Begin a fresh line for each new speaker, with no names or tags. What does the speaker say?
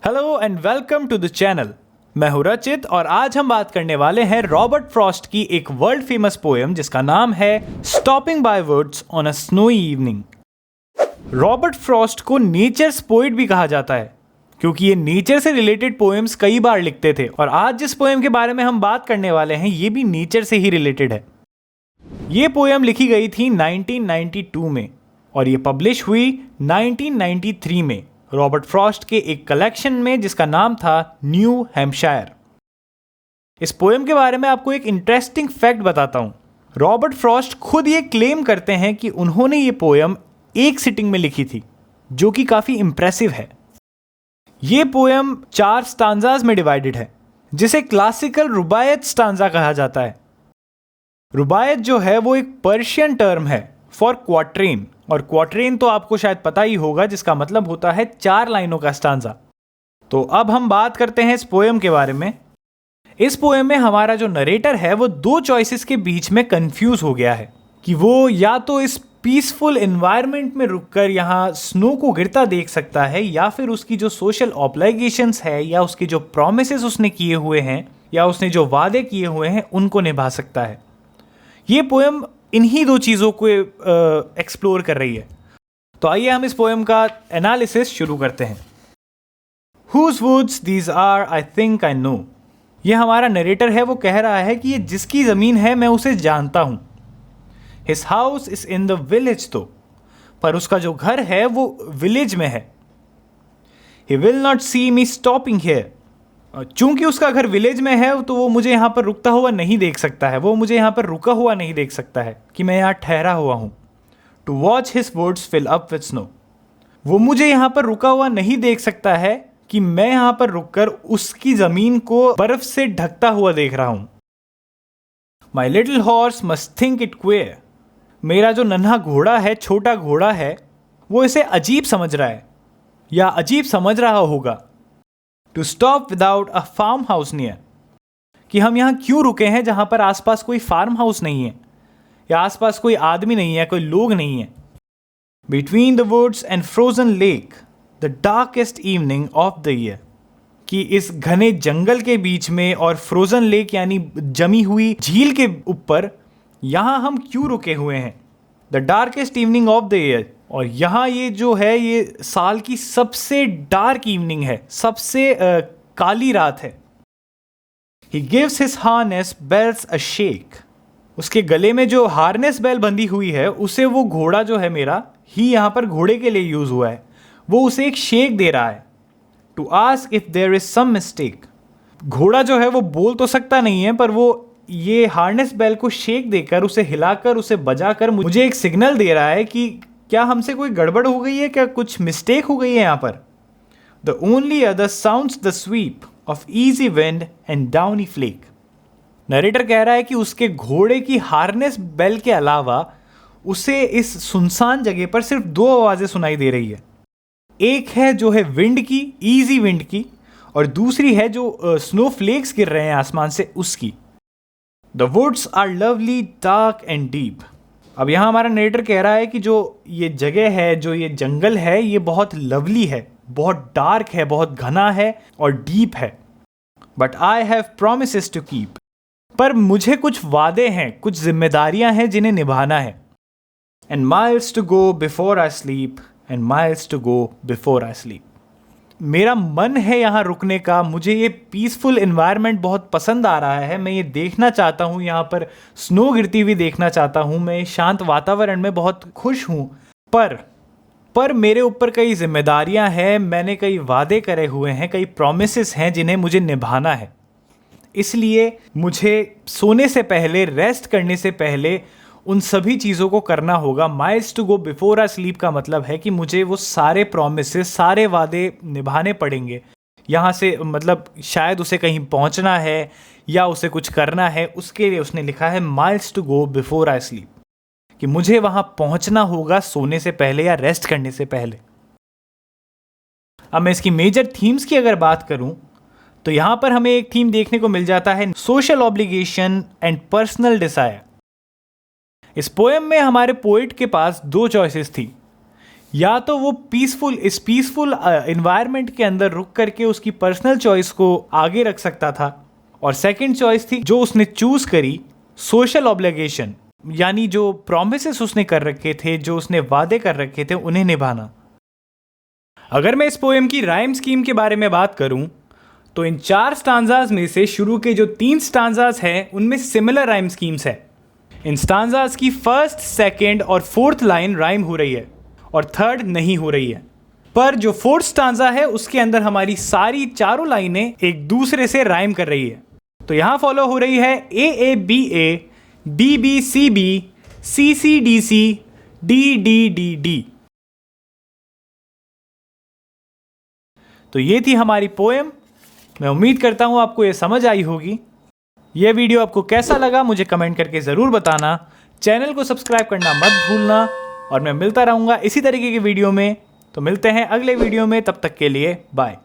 Hello and welcome to the channel. मैं हूं रचित और आज हम बात करने वाले हैं रॉबर्ट फ्रॉस्ट की एक वर्ल्ड फेमस पोएम जिसका नाम है stopping by woods on a snowy evening. Robert Frost को नेचर्स पोएट भी कहा जाता है क्योंकि ये नेचर से रिलेटेड पोएम्स कई बार लिखते थे और आज जिस पोएम के बारे में हम बात करने वाले हैं ये भी नेचर से ही रिलेटेड है। ये पोएम लिखी गई थी 1992 में और ये पब्लिश हुई 1993 में रॉबर्ट फ्रॉस्ट के एक कलेक्शन में जिसका नाम था न्यू हैम्पशायर। इस पोएम के बारे में आपको एक इंटरेस्टिंग फैक्ट बताता हूं। रॉबर्ट फ्रॉस्ट खुद ये क्लेम करते हैं कि उन्होंने ये पोएम एक सिटिंग में लिखी थी, जो कि काफी इंप्रेसिव है। ये पोएम 4 स्टांजाज में डिवाइडेड है जिसे क्लासिकल रुबायत स्टांजा कहा जाता है। रुबायत जो है वो एक पर्शियन टर्म है फॉर क्वाट्रेन, और क्वाट्रेन तो आपको शायद पता ही होगा जिसका मतलब होता है 4 लाइनों का स्टांजा। तो अब हम बात करते हैं इस पोएम के बारे में। इस पोएम में हमारा जो नरेटर है वो 2 चॉइसेस के बीच में कंफ्यूज हो गया है कि वो या तो इस पीसफुल एनवायरनमेंट में रुककर यहाँ स्नो को गिरता देख सकता है या फिर उसकी जो सोशल ऑब्लिगेशंस है या उसके जो प्रॉमिसेस उसने किए हुए हैं या उसने जो वादे किए हुए हैं उनको निभा सकता है। ये पोएम इन्हीं 2 चीज़ों को एक्सप्लोर कर रही है। तो आइए हम इस पोएम का एनालिसिस शुरू करते हैं। Whose woods these are, I think I know। ये हमारा नरेटर है, वो कह रहा है कि ये जिसकी ज़मीन है मैं उसे जानता हूँ। His house is in the village तो, पर उसका जो घर है वो विलेज में है। He will not see me stopping here। चूंकि उसका घर विलेज में है तो वो मुझे यहाँ पर रुकता हुआ नहीं देख सकता है, वो मुझे यहाँ पर रुका हुआ नहीं देख सकता है कि मैं यहाँ ठहरा हुआ हूँ। To watch his woods fill up with snow. वो मुझे यहाँ पर रुका हुआ नहीं देख सकता है कि मैं यहाँ पर रुककर उसकी ज़मीन को बर्फ से ढकता हुआ देख रहा हूँ। My little horse must think it queer. मेरा जो नन्हा घोड़ा है, छोटा घोड़ा है, वो इसे अजीब समझ रहा है या अजीब समझ रहा होगा। To stop without a farmhouse near. कि हम यहाँ क्यों रुके हैं जहाँ पर आसपास कोई फार्म हाउस नहीं है या आसपास कोई आदमी नहीं है, कोई लोग नहीं है। Between the woods and frozen lake the darkest evening of the year. कि इस घने जंगल के बीच में और फ्रोजन लेक यानी जमी हुई झील के ऊपर यहाँ हम क्यों रुके हुए हैं। The darkest evening of the year, और यहाँ ये जो है ये साल की सबसे डार्क इवनिंग है, सबसे काली रात है। He gives his harness bells a shake। उसके गले में जो हार्नेस बेल बंधी हुई है उसे वो घोड़ा जो है मेरा, ही यहाँ पर घोड़े के लिए यूज हुआ है, वो उसे एक शेक दे रहा है। To ask if there is some mistake. घोड़ा जो है वो बोल तो सकता नहीं है पर वो ये हार्नेस बेल को शेक देकर, उसे हिलाकर, उसे बजाकर मुझे एक सिग्नल दे रहा है कि क्या हमसे कोई गड़बड़ हो गई है, क्या कुछ मिस्टेक हो गई है यहाँ पर। The only other sounds the sweep of easy wind and downy flake. Narrator कह रहा है कि उसके घोड़े की हार्नेस बेल के अलावा उसे इस सुनसान जगह पर सिर्फ 2 आवाज़ें सुनाई दे रही है। एक है जो है विंड की, ईजी विंड की, और दूसरी है जो स्नो फ्लेक्स गिर रहे हैं आसमान से उसकी। The woods are lovely dark and deep. अब यहाँ हमारा नरेटर कह रहा है कि जो ये जगह है, जो ये जंगल है, ये बहुत लवली है, बहुत डार्क है, बहुत घना है और डीप है। But I have promises to keep. पर मुझे कुछ वादे हैं, कुछ जिम्मेदारियां हैं जिन्हें निभाना है। And miles to go before I sleep, and miles to go before I sleep. मेरा मन है यहाँ रुकने का, मुझे ये पीसफुल एनवायरनमेंट बहुत पसंद आ रहा है, मैं ये देखना चाहता हूँ, यहाँ पर स्नो गिरती हुई देखना चाहता हूँ, मैं शांत वातावरण में बहुत खुश हूँ। पर मेरे ऊपर कई जिम्मेदारियाँ हैं, मैंने कई वादे करे हुए हैं, कई प्रॉमिसेस हैं जिन्हें मुझे निभाना है। इसलिए मुझे सोने से पहले, रेस्ट करने से पहले उन सभी चीज़ों को करना होगा। Miles to go before I sleep का मतलब है कि मुझे वो सारे प्रॉमिसेस, सारे वादे निभाने पड़ेंगे। यहाँ से मतलब शायद उसे कहीं पहुँचना है या उसे कुछ करना है, उसके लिए उसने लिखा है miles to go before I sleep, कि मुझे वहाँ पहुँचना होगा सोने से पहले या रेस्ट करने से पहले। अब मैं इसकी मेजर थीम्स की अगर बात करूँ तो यहाँ पर हमें एक थीम देखने को मिल जाता है social obligation and personal desire. इस पोएम में हमारे पोएट के पास 2 चॉइसेस थी, या तो वो इस पीसफुल एनवायरनमेंट के अंदर रुक करके उसकी पर्सनल चॉइस को आगे रख सकता था, और सेकंड चॉइस थी जो उसने चूज करी, सोशल ऑब्लिगेशन, यानी जो प्रॉमिसेस उसने कर रखे थे, जो उसने वादे कर रखे थे, उन्हें निभाना। अगर मैं इस पोएम की राइम स्कीम के बारे में बात करूं तो इन 4 स्टांजाज में से शुरू के जो 3 स्टांजाज हैं उनमें सिमिलर राइम स्कीम्स है। इन स्टांजाज की फर्स्ट, सेकंड और फोर्थ लाइन राइम हो रही है और थर्ड नहीं हो रही है, पर जो फोर्थ स्टांजा है उसके अंदर हमारी सारी चारों लाइनें एक दूसरे से राइम कर रही है। तो यहां फॉलो हो रही है AABA, BBCB, CCDC, DDDD। तो ये थी हमारी पोएम। मैं उम्मीद करता हूँ आपको ये समझ आई होगी। ये वीडियो आपको कैसा लगा मुझे कमेंट करके ज़रूर बताना। चैनल को सब्सक्राइब करना मत भूलना, और मैं मिलता रहूँगा इसी तरीके की वीडियो में। तो मिलते हैं अगले वीडियो में, तब तक के लिए बाय।